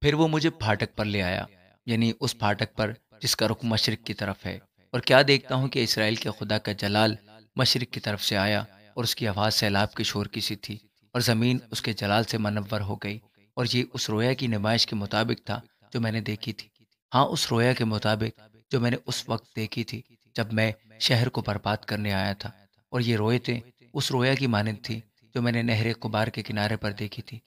پھر وہ مجھے پھاٹک پر لے آیا، یعنی اس پھاٹک پر جس کا رخ مشرق کی طرف ہے، اور کیا دیکھتا ہوں کہ اسرائیل کے خدا کا جلال مشرق کی طرف سے آیا، اور اس کی آواز سیلاب کے شور کی سی تھی، اور زمین اس کے جلال سے منور ہو گئی۔ اور یہ اس رویا کی نمائش کے مطابق تھا جو میں نے دیکھی تھی، ہاں اس رویا کے مطابق جو میں نے اس وقت دیکھی تھی جب میں شہر کو برباد کرنے آیا تھا۔ اور یہ رویتیں اس رویا کی مانند تھی جو میں نے نہر قبار کے کنارے پر دیکھی تھی۔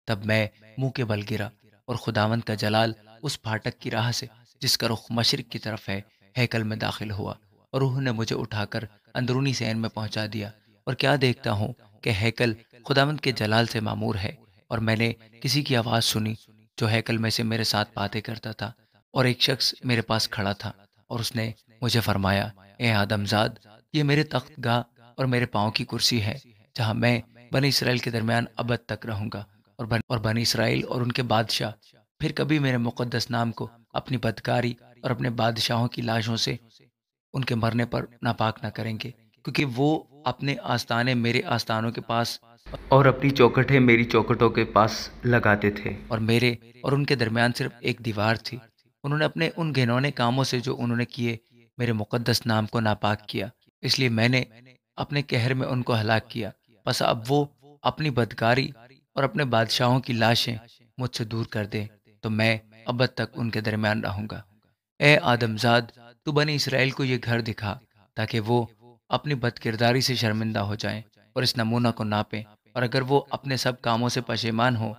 تب میں منہ کے بل گرا، اور خداوند کا جلال اس پھاٹک کی راہ سے جس کا رخ مشرق کی طرف ہے ہیکل میں داخل ہوا، اور روح نے مجھے اٹھا کر اندرونی صحن میں پہنچا دیا۔ اور کیا دیکھتا ہوں کہ ہیکل خداوند کے جلال سے معمور ہے، اور میں نے کسی کی آواز سنی جو ہیکل میں سے میرے ساتھ باتیں کرتا تھا، اور ایک شخص میرے پاس کھڑا تھا، اور اس نے مجھے فرمایا، اے آدم زاد، یہ میرے تخت گاہ اور میرے پاؤں کی کرسی ہے، جہاں میں بنی اسرائیل کے درمیان ابد تک رہوں گا، اور بنی اسرائیل اور ان کے بادشاہ پھر کبھی میرے مقدس نام کو اپنی بدکاری اور اپنے بادشاہوں کی لاشوں سے ان کے مرنے پر ناپاک نہ کریں گے، کیونکہ وہ اپنے آستانے میرے آستانوں کے پاس اور اپنی چوکھٹیں میری چوکھٹوں کے پاس لگاتے تھے، اور میرے اور ان کے درمیان صرف ایک دیوار تھی۔ انہوں نے اپنے ان گھنونے کاموں سے جو انہوں نے کیے میرے مقدس نام کو ناپاک کیا، اس لیے میں نے اپنے قہر میں ان کو ہلاک کیا۔ بس اب وہ اپنی بدکاری اور اپنے بادشاہوں کی لاشیں مجھ سے دور کر دے، تو میں ابد تک ان کے درمیان رہوں گا۔ اے آدم زاد، تو بنی اسرائیل کو یہ گھر دکھا، تاکہ وہ اپنی بد کرداری سے شرمندہ ہو جائیں اور اس نمونہ کو ناپیں، اور اگر وہ اپنے سب کاموں سے پشیمان ہو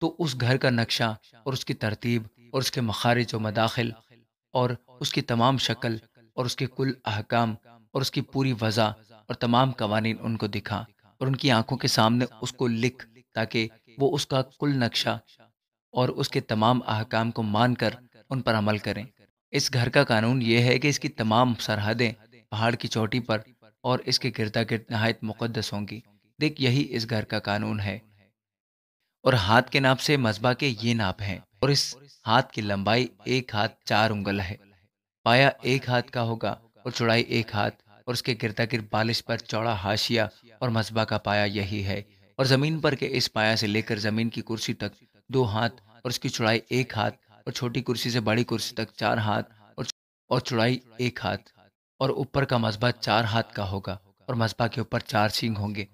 تو اس گھر کا نقشہ اور اس کی ترتیب اور اس کے مخارج و مداخل اور اس کی تمام شکل اور اس کے کل احکام اور اس کی پوری وضع اور تمام قوانین ان کو دکھا، اور ان کی آنکھوں کے سامنے اس کو لکھ، تاکہ وہ اس کا کل نقشہ اور اس کے تمام احکام کو مان کر ان پر عمل کریں۔ اس گھر کا قانون یہ ہے کہ اس کی تمام سرحدیں پہاڑ کی چوٹی پر اور اس کے گردا گرد نہایت مقدس ہوں گی۔ دیکھ، یہی اس گھر کا قانون ہے۔ اور ہاتھ کے ناپ سے مذبح کے یہ ناپ ہیں، اور اس ہاتھ کی لمبائی 1 ہاتھ 4 انگل ہے، پایا 1 ہاتھ کا ہوگا اور چوڑائی 1 ہاتھ، اور اس کے گردا گرد بالش پر چوڑا حاشیہ، اور مذبح کا پایا یہی ہے۔ اور زمین پر کے اس پایا سے لے کر زمین کی کرسی تک 2 ہاتھ، اور اس کی چوڑائی 1 ہاتھ، اور چھوٹی کرسی سے بڑی کرسی تک 4 ہاتھ، اور چوڑائی 1 ہاتھ، اور اوپر کا مذبح 4 ہاتھ کا ہوگا، اور مذبح کے اوپر 4 سینگ ہوں گے،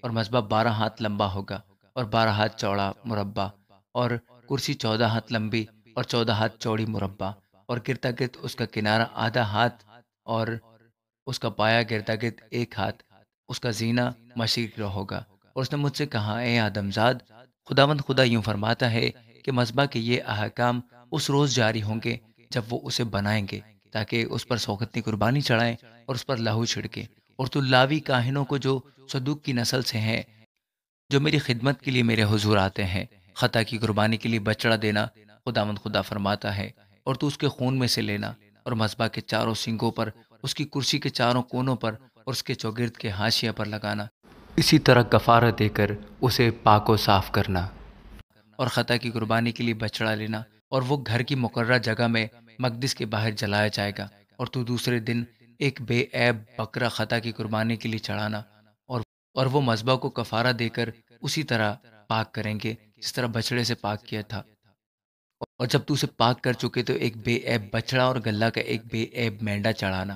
اور مذبح 12 ہاتھ لمبا ہوگا اور 12 ہاتھ چوڑا مربع، اور کرسی 14 ہاتھ لمبی اور 14 ہاتھ چوڑی مربع، اور گردا گرد اس کا کنارہ ½ ہاتھ، اور اس کا پایا گردا گرد 1 ہاتھ، اس کا زینہ مشرق رو ہوگا۔ اور اس نے مجھ سے کہا، اے آدم زاد، خداوند خدا یوں فرماتا ہے کہ مذبح کے یہ احکام اس روز جاری ہوں گے جب وہ اسے بنائیں گے، تاکہ اس پر سوگندی قربانی چڑھائیں اور اس پر لہو چھڑکے۔ اور تو لاوی کاہنوں کو جو صدوق کی نسل سے ہیں، جو میری خدمت کے لیے میرے حضور آتے ہیں، خطا کی قربانی کے لیے بچڑا دینا، خداوند خدا فرماتا ہے، اور تو اس کے خون میں سے لینا، اور مذبح کے چاروں سینگوں پر، اس کی کرسی کے چاروں کونوں پر اور اس کے چوگرد کے حاشیہ پر لگانا، اسی طرح کفارہ دے کر اسے پاک و صاف کرنا، اور خطا کی قربانی کے لیے بچڑا لینا، اور وہ گھر کی مقررہ جگہ میں مقدس کے باہر جلایا جائے گا۔ اور تو دوسرے دن ایک بے عیب بکرا خطا کی قربانی کے لیے چڑھانا، اور وہ مذبح کو کفارہ دے کر اسی طرح پاک کریں گے جس طرح بچڑے سے پاک کیا تھا۔ اور جب تو اسے پاک کر چکے تو ایک بے عیب بچڑا اور گلہ کا ایک بے عیب مینڈا چڑھانا،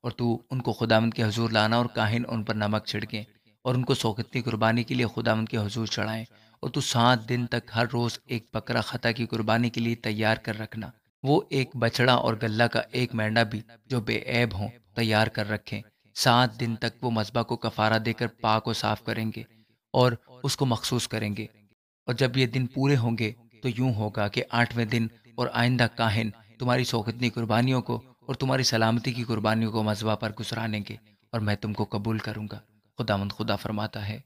اور تو ان کو خداوند کے حضور لانا، اور کاہن ان پر نمک چھڑکیں اور ان کو سوگندی قربانی کے لیے خداوند کے حضور چڑھائیں۔ اور تو 7 دن تک ہر روز ایک بکرا خطا کی قربانی کے لیے تیار کر رکھنا، وہ ایک بچڑا اور گلہ کا ایک مینڈا بھی جو بے عیب ہوں تیار کر رکھیں۔ 7 دن تک وہ مذبح کو کفارہ دے کر پاک و صاف کریں گے اور اس کو مخصوص کریں گے۔ اور جب یہ دن پورے ہوں گے تو یوں ہوگا کہ 8ویں دن اور آئندہ کاہن تمہاری سوگندی قربانیوں کو اور تمہاری سلامتی کی قربانیوں کو مذبح پر گزرانیں گے، اور میں تم کو قبول کروں گا، خداوند خدا فرماتا ہے۔